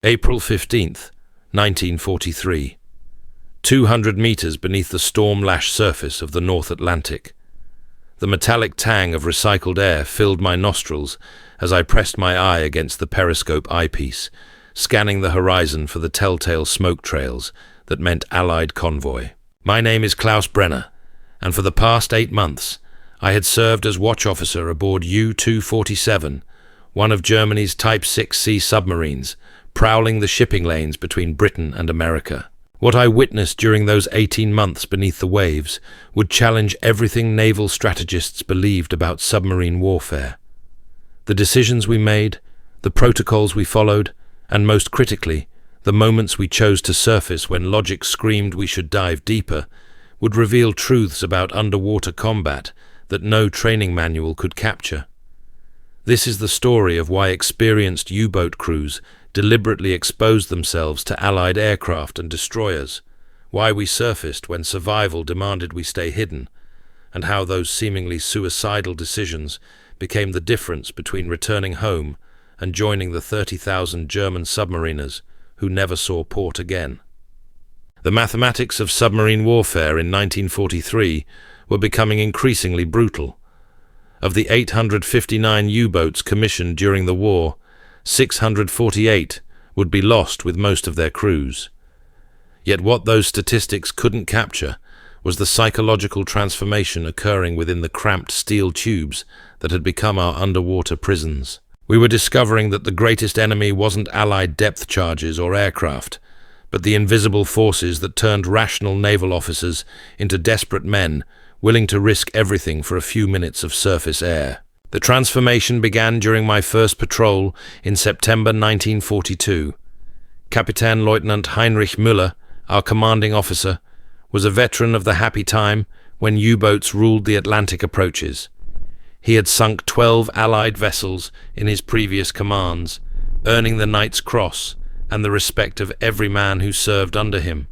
April 15th, 1943. 200 meters beneath the storm-lashed surface of the North Atlantic. The metallic tang of recycled air filled my nostrils as I pressed my eye against the periscope eyepiece, scanning the horizon for the telltale smoke trails that meant Allied convoy. My name is Klaus Brener, and for the past 8 months, I had served as watch officer aboard U247, one of Germany's Type 6C submarines, prowling the shipping lanes between Britain and America. What I witnessed during those 18 months beneath the waves would challenge everything naval strategists believed about submarine warfare. The decisions we made, the protocols we followed, and most critically, the moments we chose to surface when logic screamed we should dive deeper, would reveal truths about underwater combat that no training manual could capture. This is the story of why experienced U-boat crews deliberately exposed themselves to Allied aircraft and destroyers, why we surfaced when survival demanded we stay hidden, and how those seemingly suicidal decisions became the difference between returning home and joining the 30,000 German submariners who never saw port again. The mathematics of submarine warfare in 1943 were becoming increasingly brutal. Of the 859 U-boats commissioned during the war, 648 would be lost with most of their crews. Yet what those statistics couldn't capture was the psychological transformation occurring within the cramped steel tubes that had become our underwater prisons. We were discovering that the greatest enemy wasn't Allied depth charges or aircraft, but the invisible forces that turned rational naval officers into desperate men willing to risk everything for a few minutes of surface air. The transformation began during my first patrol in September 1942. Captain Lieutenant Heinrich Müller, our commanding officer, was a veteran of the happy time when U-boats ruled the Atlantic approaches. He had sunk 12 Allied vessels in his previous commands, earning the Knight's Cross and the respect of every man who served under him.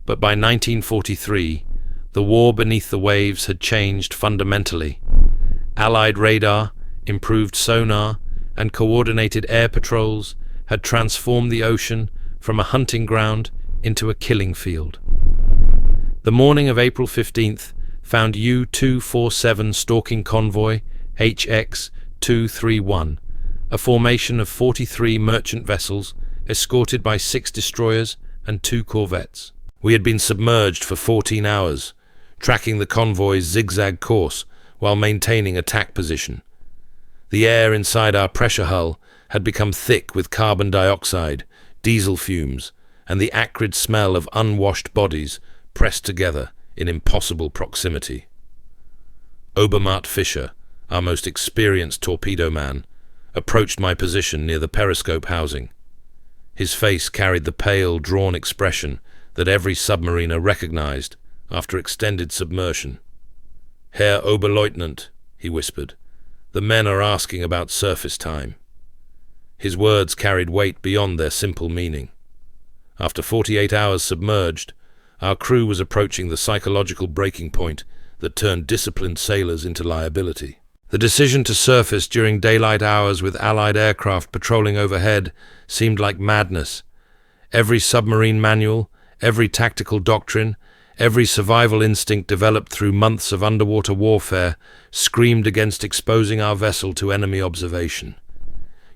But by 1943, the war beneath the waves had changed fundamentally. Allied radar, improved sonar, and coordinated air patrols had transformed the ocean from a hunting ground into a killing field. The morning of April 15th found U247 stalking convoy HX-231, a formation of 43 merchant vessels escorted by 6 destroyers and 2 corvettes. We had been submerged for 14 hours, tracking the convoy's zigzag course while maintaining attack position. The air inside our pressure hull had become thick with carbon dioxide, diesel fumes, and the acrid smell of unwashed bodies pressed together in impossible proximity. Obermatt Fischer, our most experienced torpedo man, approached my position near the periscope housing. His face carried the pale, drawn expression that every submariner recognized after extended submersion. "Herr Oberleutnant," he whispered, "the men are asking about surface time." His words carried weight beyond their simple meaning. After 48 hours submerged, our crew was approaching the psychological breaking point that turned disciplined sailors into liability. The decision to surface during daylight hours with Allied aircraft patrolling overhead seemed like madness. Every submarine manual, every tactical doctrine, every survival instinct developed through months of underwater warfare screamed against exposing our vessel to enemy observation.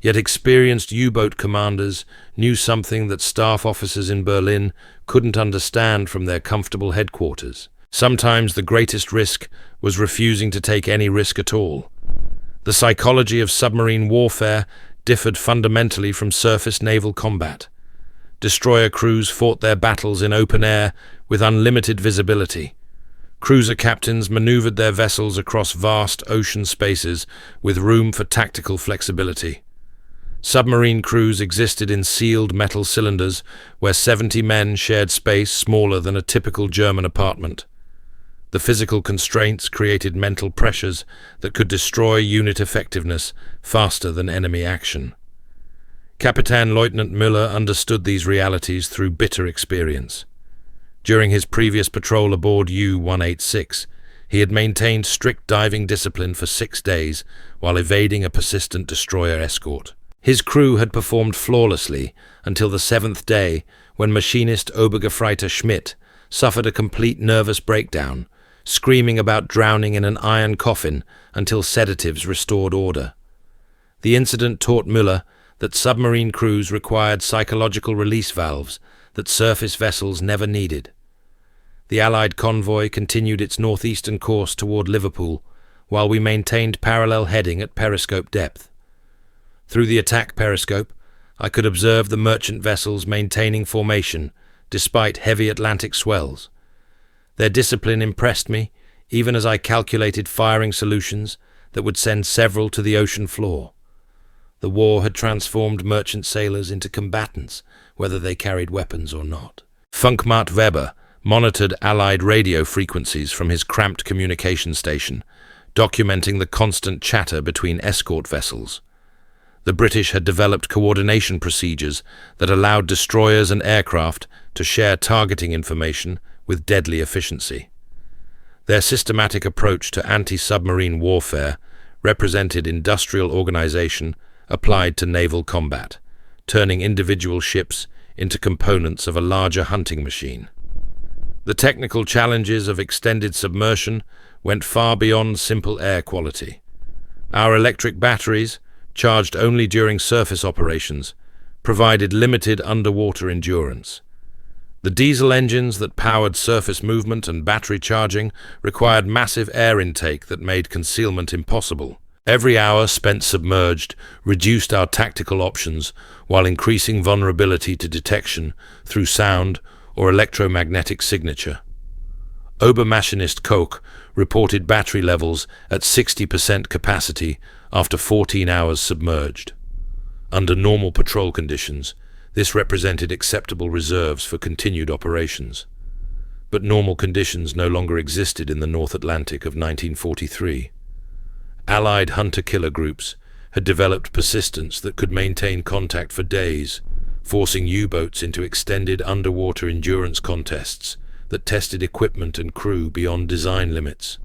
Yet experienced U-boat commanders knew something that staff officers in Berlin couldn't understand from their comfortable headquarters. Sometimes the greatest risk was refusing to take any risk at all. The psychology of submarine warfare differed fundamentally from surface naval combat. Destroyer crews fought their battles in open air with unlimited visibility. Cruiser captains maneuvered their vessels across vast ocean spaces with room for tactical flexibility. Submarine crews existed in sealed metal cylinders where 70 men shared space smaller than a typical German apartment. The physical constraints created mental pressures that could destroy unit effectiveness faster than enemy action. Captain Lieutenant Müller understood these realities through bitter experience. During his previous patrol aboard U-186, he had maintained strict diving discipline for 6 days while evading a persistent destroyer escort. His crew had performed flawlessly until the seventh day, when machinist Obergefreiter Schmidt suffered a complete nervous breakdown, screaming about drowning in an iron coffin until sedatives restored order. The incident taught Müller that submarine crews required psychological release valves that surface vessels never needed. The Allied convoy continued its northeastern course toward Liverpool, while we maintained parallel heading at periscope depth. Through the attack periscope, I could observe the merchant vessels maintaining formation despite heavy Atlantic swells. Their discipline impressed me, even as I calculated firing solutions that would send several to the ocean floor. The war had transformed merchant sailors into combatants, whether they carried weapons or not. Funkmaat Weber monitored Allied radio frequencies from his cramped communication station, documenting the constant chatter between escort vessels. The British had developed coordination procedures that allowed destroyers and aircraft to share targeting information with deadly efficiency. Their systematic approach to anti-submarine warfare represented industrial organization applied to naval combat, turning individual ships into components of a larger hunting machine. The technical challenges of extended submersion went far beyond simple air quality. Our electric batteries, charged only during surface operations, provided limited underwater endurance. The diesel engines that powered surface movement and battery charging required massive air intake that made concealment impossible. Every hour spent submerged reduced our tactical options while increasing vulnerability to detection through sound or electromagnetic signature. Obermaschinist Koch reported battery levels at 60% capacity after 14 hours submerged. Under normal patrol conditions, this represented acceptable reserves for continued operations. But normal conditions no longer existed in the North Atlantic of 1943. Allied hunter-killer groups had developed persistence that could maintain contact for days, forcing U-boats into extended underwater endurance contests that tested equipment and crew beyond design limits.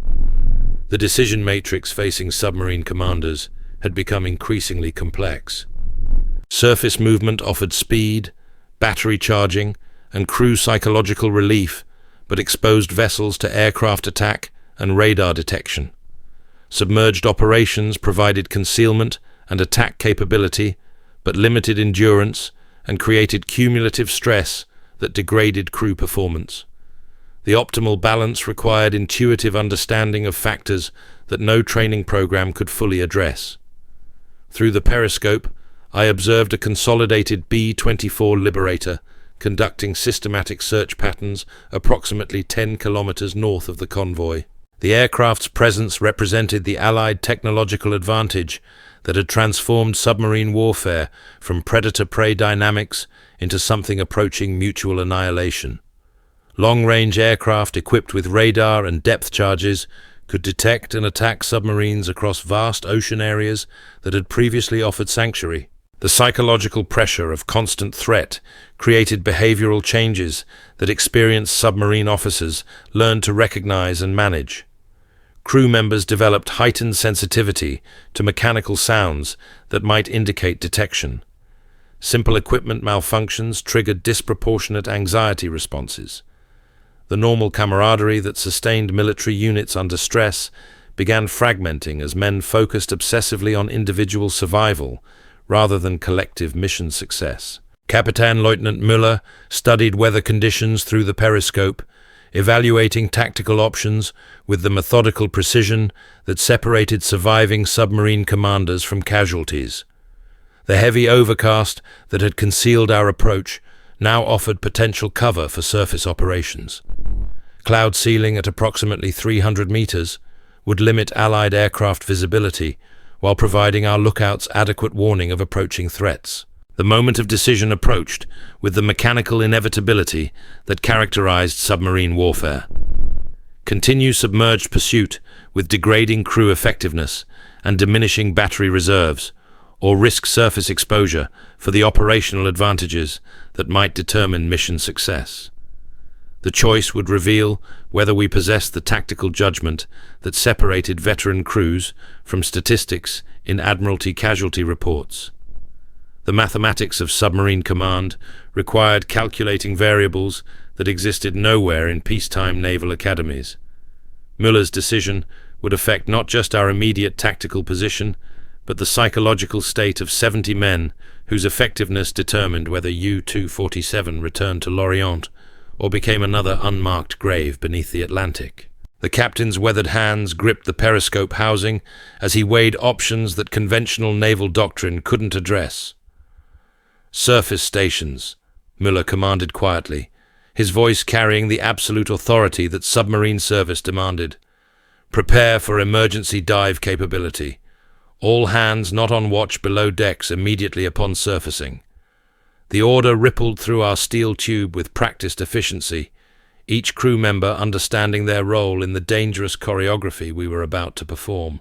The decision matrix facing submarine commanders had become increasingly complex. Surface movement offered speed, battery charging, and crew psychological relief, but exposed vessels to aircraft attack and radar detection. Submerged operations provided concealment and attack capability, but limited endurance and created cumulative stress that degraded crew performance. The optimal balance required intuitive understanding of factors that no training program could fully address. Through the periscope, I observed a consolidated B-24 Liberator conducting systematic search patterns approximately 10 kilometers north of the convoy. The aircraft's presence represented the Allied technological advantage that had transformed submarine warfare from predator-prey dynamics into something approaching mutual annihilation. Long-range aircraft equipped with radar and depth charges could detect and attack submarines across vast ocean areas that had previously offered sanctuary. The psychological pressure of constant threat created behavioral changes that experienced submarine officers learned to recognize and manage. Crew members developed heightened sensitivity to mechanical sounds that might indicate detection. Simple equipment malfunctions triggered disproportionate anxiety responses. The normal camaraderie that sustained military units under stress began fragmenting as men focused obsessively on individual survival rather than collective mission success. Captain Lieutenant Müller studied weather conditions through the periscope, evaluating tactical options with the methodical precision that separated surviving submarine commanders from casualties. The heavy overcast that had concealed our approach now offered potential cover for surface operations. Cloud ceiling at approximately 300 meters would limit Allied aircraft visibility while providing our lookouts adequate warning of approaching threats. The moment of decision approached with the mechanical inevitability that characterized submarine warfare. Continue submerged pursuit with degrading crew effectiveness and diminishing battery reserves, or risk surface exposure for the operational advantages that might determine mission success. The choice would reveal whether we possessed the tactical judgment that separated veteran crews from statistics in Admiralty casualty reports. The mathematics of submarine command required calculating variables that existed nowhere in peacetime naval academies. Müller's decision would affect not just our immediate tactical position, but the psychological state of 70 men whose effectiveness determined whether U247 returned to Lorient or became another unmarked grave beneath the Atlantic. The captain's weathered hands gripped the periscope housing as he weighed options that conventional naval doctrine couldn't address. "Surface stations," Müller commanded quietly, his voice carrying the absolute authority that submarine service demanded. "Prepare for emergency dive capability. All hands not on watch below decks immediately upon surfacing." The order rippled through our steel tube with practiced efficiency, each crew member understanding their role in the dangerous choreography we were about to perform.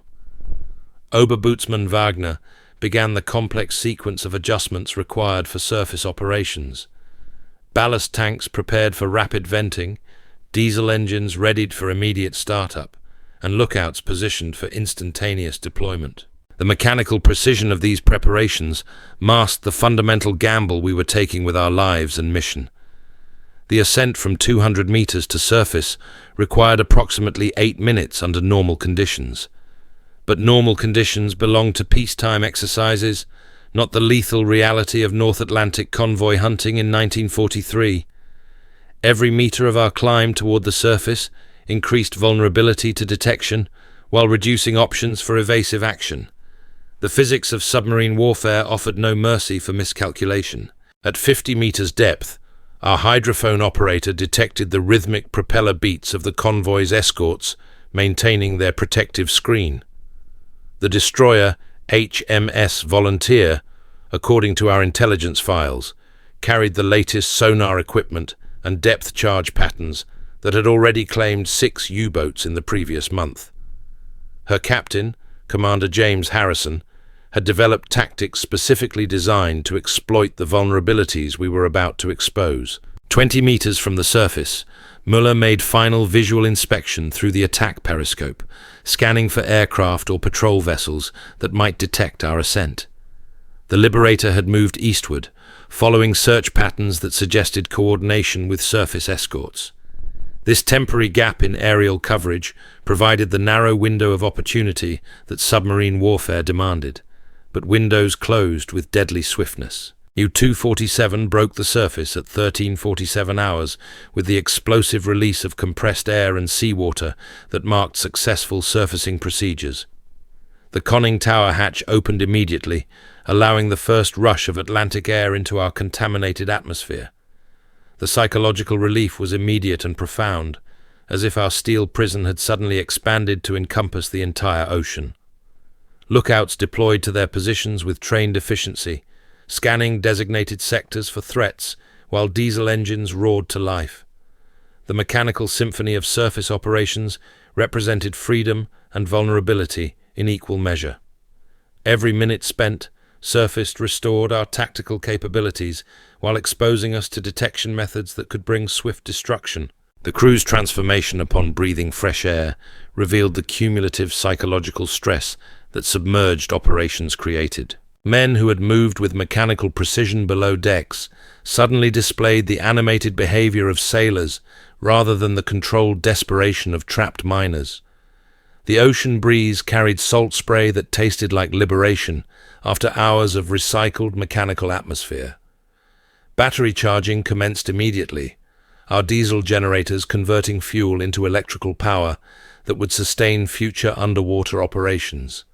Oberbootsman Wagner began the complex sequence of adjustments required for surface operations. Ballast tanks prepared for rapid venting, diesel engines readied for immediate startup, and lookouts positioned for instantaneous deployment. The mechanical precision of these preparations masked the fundamental gamble we were taking with our lives and mission. The ascent from 200 meters to surface required approximately 8 minutes under normal conditions. But normal conditions belong to peacetime exercises, not the lethal reality of North Atlantic convoy hunting in 1943. Every meter of our climb toward the surface increased vulnerability to detection while reducing options for evasive action. The physics of submarine warfare offered no mercy for miscalculation. At 50 meters depth, our hydrophone operator detected the rhythmic propeller beats of the convoy's escorts maintaining their protective screen. The destroyer HMS Volunteer, according to our intelligence files, carried the latest sonar equipment and depth charge patterns that had already claimed 6 U-boats in the previous month. Her captain, Commander James Harrison, had developed tactics specifically designed to exploit the vulnerabilities we were about to expose. 20 meters from the surface, Müller made final visual inspection through the attack periscope, scanning for aircraft or patrol vessels that might detect our ascent. The Liberator had moved eastward, following search patterns that suggested coordination with surface escorts. This temporary gap in aerial coverage provided the narrow window of opportunity that submarine warfare demanded, but windows closed with deadly swiftness. U247 broke the surface at 13:47 hours with the explosive release of compressed air and seawater that marked successful surfacing procedures. The conning tower hatch opened immediately, allowing the first rush of Atlantic air into our contaminated atmosphere. The psychological relief was immediate and profound, as if our steel prison had suddenly expanded to encompass the entire ocean. Lookouts deployed to their positions with trained efficiency, scanning designated sectors for threats while diesel engines roared to life. The mechanical symphony of surface operations represented freedom and vulnerability in equal measure. Every minute spent, surfaced restored our tactical capabilities while exposing us to detection methods that could bring swift destruction. The crew's transformation upon breathing fresh air revealed the cumulative psychological stress that submerged operations created. Men who had moved with mechanical precision below decks suddenly displayed the animated behavior of sailors rather than the controlled desperation of trapped miners. The ocean breeze carried salt spray that tasted like liberation after hours of recycled mechanical atmosphere. Battery charging commenced immediately, our diesel generators converting fuel into electrical power that would sustain future underwater operations.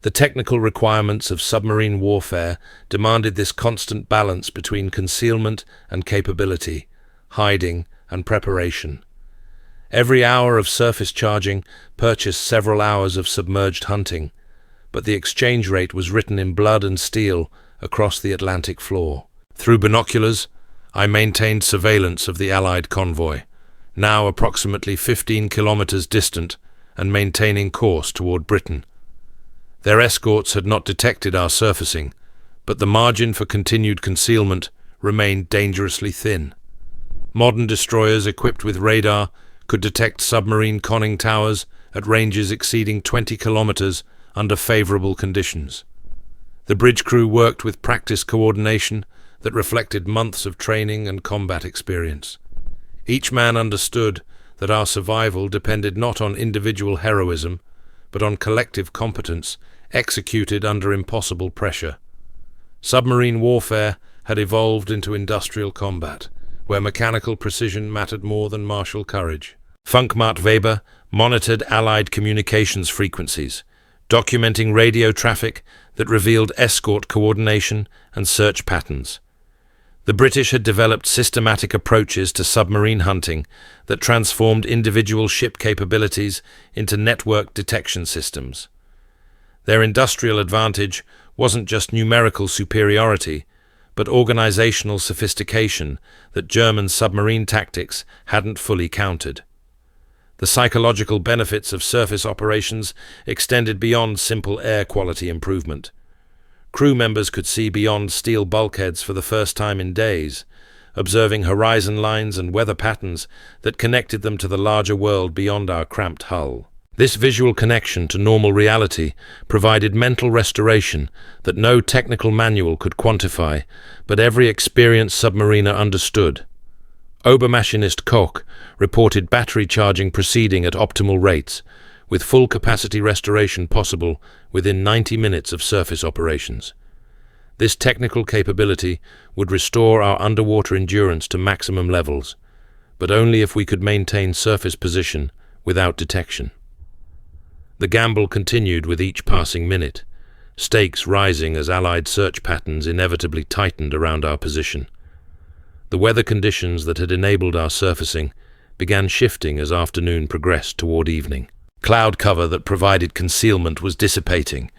The technical requirements of submarine warfare demanded this constant balance between concealment and capability, hiding and preparation. Every hour of surface charging purchased several hours of submerged hunting, but the exchange rate was written in blood and steel across the Atlantic floor. Through binoculars, I maintained surveillance of the Allied convoy, now approximately 15 kilometers distant and maintaining course toward Britain. Their escorts had not detected our surfacing, but the margin for continued concealment remained dangerously thin. Modern destroyers equipped with radar could detect submarine conning towers at ranges exceeding 20 kilometers under favorable conditions. The bridge crew worked with practice coordination that reflected months of training and combat experience. Each man understood that our survival depended not on individual heroism, but on collective competence executed under impossible pressure. Submarine warfare had evolved into industrial combat, where mechanical precision mattered more than martial courage. Funkmacht Weber monitored Allied communications frequencies, documenting radio traffic that revealed escort coordination and search patterns. The British had developed systematic approaches to submarine hunting that transformed individual ship capabilities into network detection systems. Their industrial advantage wasn't just numerical superiority, but organizational sophistication that German submarine tactics hadn't fully countered. The psychological benefits of surface operations extended beyond simple air quality improvement. Crew members could see beyond steel bulkheads for the first time in days, observing horizon lines and weather patterns that connected them to the larger world beyond our cramped hull. This visual connection to normal reality provided mental restoration that no technical manual could quantify, but every experienced submariner understood. Obermaschinist Koch reported battery charging proceeding at optimal rates, with full capacity restoration possible within 90 minutes of surface operations. This technical capability would restore our underwater endurance to maximum levels, but only if we could maintain surface position without detection. The gamble continued with each passing minute, stakes rising as Allied search patterns inevitably tightened around our position. The weather conditions that had enabled our surfacing began shifting as afternoon progressed toward evening. Cloud cover that provided concealment was dissipating,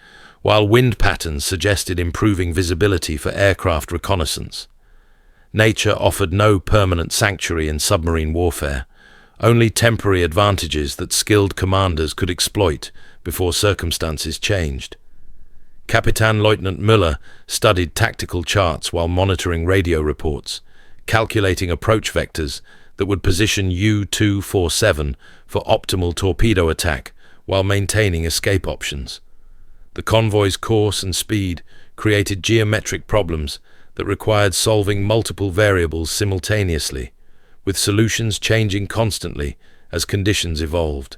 while wind patterns suggested improving visibility for aircraft reconnaissance. Nature offered no permanent sanctuary in submarine warfare, only temporary advantages that skilled commanders could exploit before circumstances changed. Captain Lieutenant Müller studied tactical charts while monitoring radio reports, calculating approach vectors that would position U247 for optimal torpedo attack while maintaining escape options. The convoy's course and speed created geometric problems that required solving multiple variables simultaneously, with solutions changing constantly as conditions evolved.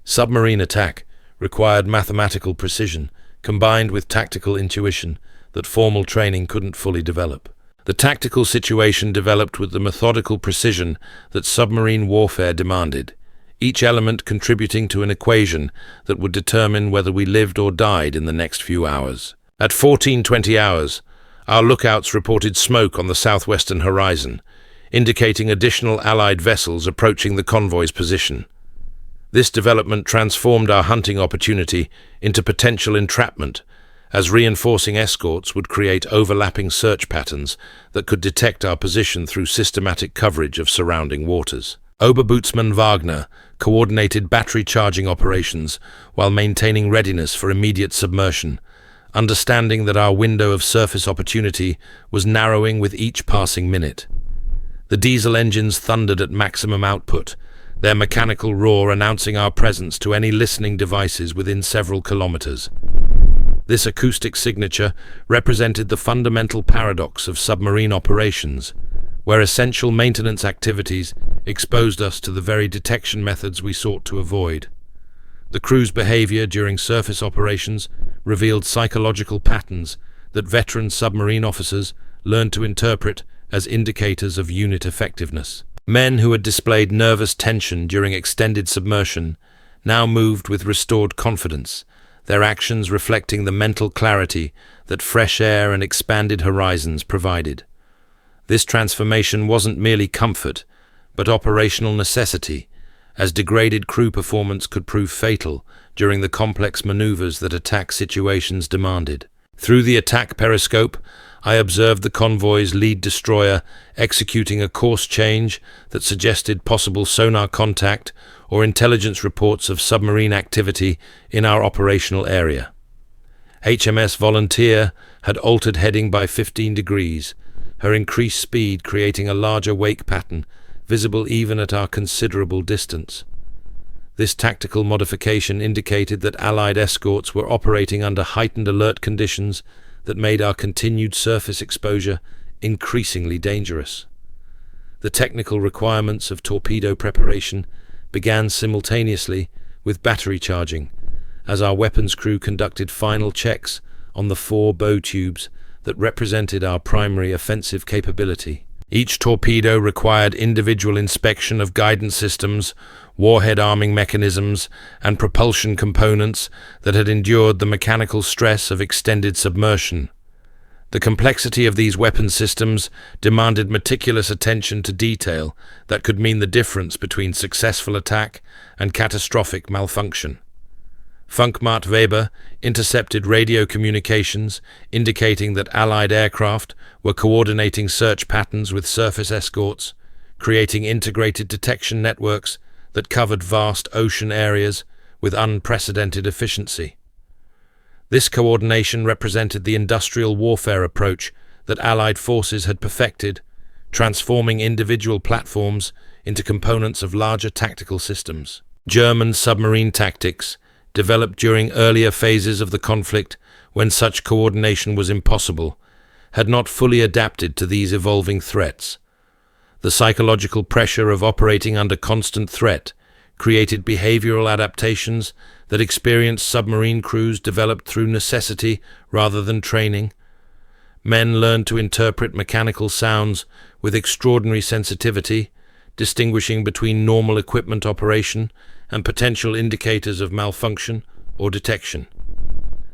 Submarine attack required mathematical precision combined with tactical intuition that formal training couldn't fully develop. The tactical situation developed with the methodical precision that submarine warfare demanded, each element contributing to an equation that would determine whether we lived or died in the next few hours. At 14:20 hours, our lookouts reported smoke on the southwestern horizon, indicating additional Allied vessels approaching the convoy's position. This development transformed our hunting opportunity into potential entrapment, as reinforcing escorts would create overlapping search patterns that could detect our position through systematic coverage of surrounding waters. Oberbootsman Wagner coordinated battery charging operations while maintaining readiness for immediate submersion, understanding that our window of surface opportunity was narrowing with each passing minute. The diesel engines thundered at maximum output, their mechanical roar announcing our presence to any listening devices within several kilometers. This acoustic signature represented the fundamental paradox of submarine operations, where essential maintenance activities exposed us to the very detection methods we sought to avoid. The crew's behavior during surface operations revealed psychological patterns that veteran submarine officers learned to interpret as indicators of unit effectiveness. Men who had displayed nervous tension during extended submersion now moved with restored confidence, their actions reflecting the mental clarity that fresh air and expanded horizons provided. This transformation wasn't merely comfort, but operational necessity, as degraded crew performance could prove fatal during the complex maneuvers that attack situations demanded. Through the attack periscope, I observed the convoy's lead destroyer executing a course change that suggested possible sonar contact or intelligence reports of submarine activity in our operational area. HMS Volunteer had altered heading by 15 degrees, her increased speed creating a larger wake pattern visible even at our considerable distance. This tactical modification indicated that Allied escorts were operating under heightened alert conditions that made our continued surface exposure increasingly dangerous. The technical requirements of torpedo preparation began simultaneously with battery charging, as our weapons crew conducted final checks on the 4 bow tubes that represented our primary offensive capability. Each torpedo required individual inspection of guidance systems, warhead arming mechanisms, and propulsion components that had endured the mechanical stress of extended submersion. The complexity of these weapon systems demanded meticulous attention to detail that could mean the difference between successful attack and catastrophic malfunction. Funkmacht Weber intercepted radio communications indicating that Allied aircraft were coordinating search patterns with surface escorts, creating integrated detection networks that covered vast ocean areas with unprecedented efficiency. This coordination represented the industrial warfare approach that Allied forces had perfected, transforming individual platforms into components of larger tactical systems. German submarine tactics, developed during earlier phases of the conflict when such coordination was impossible, had not fully adapted to these evolving threats. The psychological pressure of operating under constant threat created behavioral adaptations that experienced submarine crews developed through necessity rather than training. Men learned to interpret mechanical sounds with extraordinary sensitivity, distinguishing between normal equipment operation and potential indicators of malfunction or detection.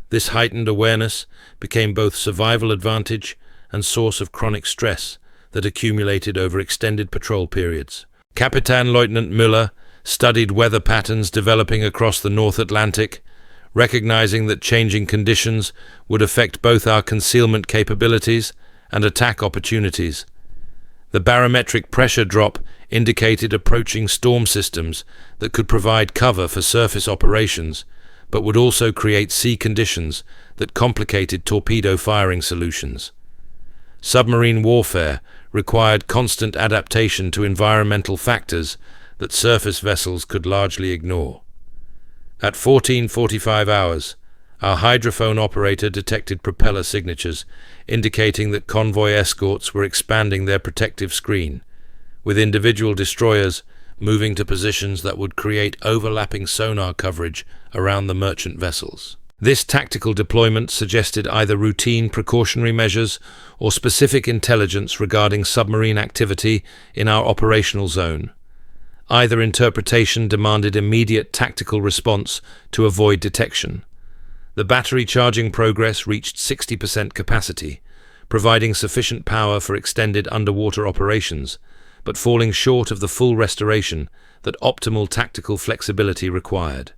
This heightened awareness became both survival advantage and source of chronic stress that accumulated over extended patrol periods. Captain Lieutenant Müller studied weather patterns developing across the North Atlantic, recognizing that changing conditions would affect both our concealment capabilities and attack opportunities. The barometric pressure drop indicated approaching storm systems that could provide cover for surface operations, but would also create sea conditions that complicated torpedo firing solutions. Submarine warfare required constant adaptation to environmental factors that surface vessels could largely ignore. At 14:45 hours, our hydrophone operator detected propeller signatures indicating that convoy escorts were expanding their protective screen, with individual destroyers moving to positions that would create overlapping sonar coverage around the merchant vessels. This tactical deployment suggested either routine precautionary measures or specific intelligence regarding submarine activity in our operational zone. Either interpretation demanded immediate tactical response to avoid detection. The battery charging progress reached 60% capacity, providing sufficient power for extended underwater operations, but falling short of the full restoration that optimal tactical flexibility required.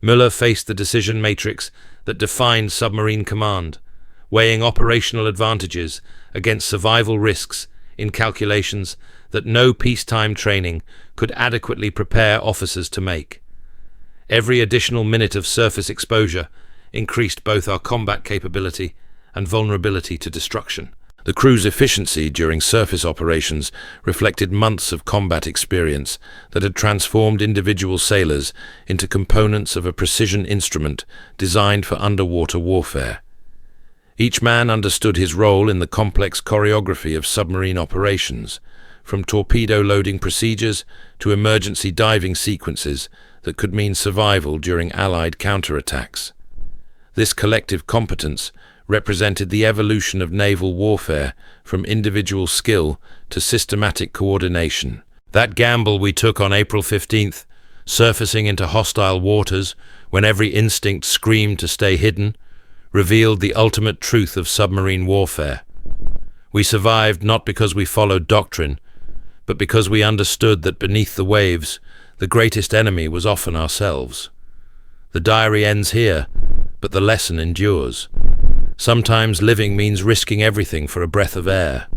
Müller faced the decision matrix that defined submarine command, weighing operational advantages against survival risks in calculations that no peacetime training could adequately prepare officers to make. Every additional minute of surface exposure increased both our combat capability and vulnerability to destruction. The crew's efficiency during surface operations reflected months of combat experience that had transformed individual sailors into components of a precision instrument designed for underwater warfare. Each man understood his role in the complex choreography of submarine operations, from torpedo loading procedures to emergency diving sequences that could mean survival during Allied counterattacks. This collective competence represented the evolution of naval warfare from individual skill to systematic coordination. That gamble we took on April 15th, surfacing into hostile waters when every instinct screamed to stay hidden, revealed the ultimate truth of submarine warfare. We survived not because we followed doctrine, but because we understood that beneath the waves, the greatest enemy was often ourselves. The diary ends here, but the lesson endures. Sometimes living means risking everything for a breath of air.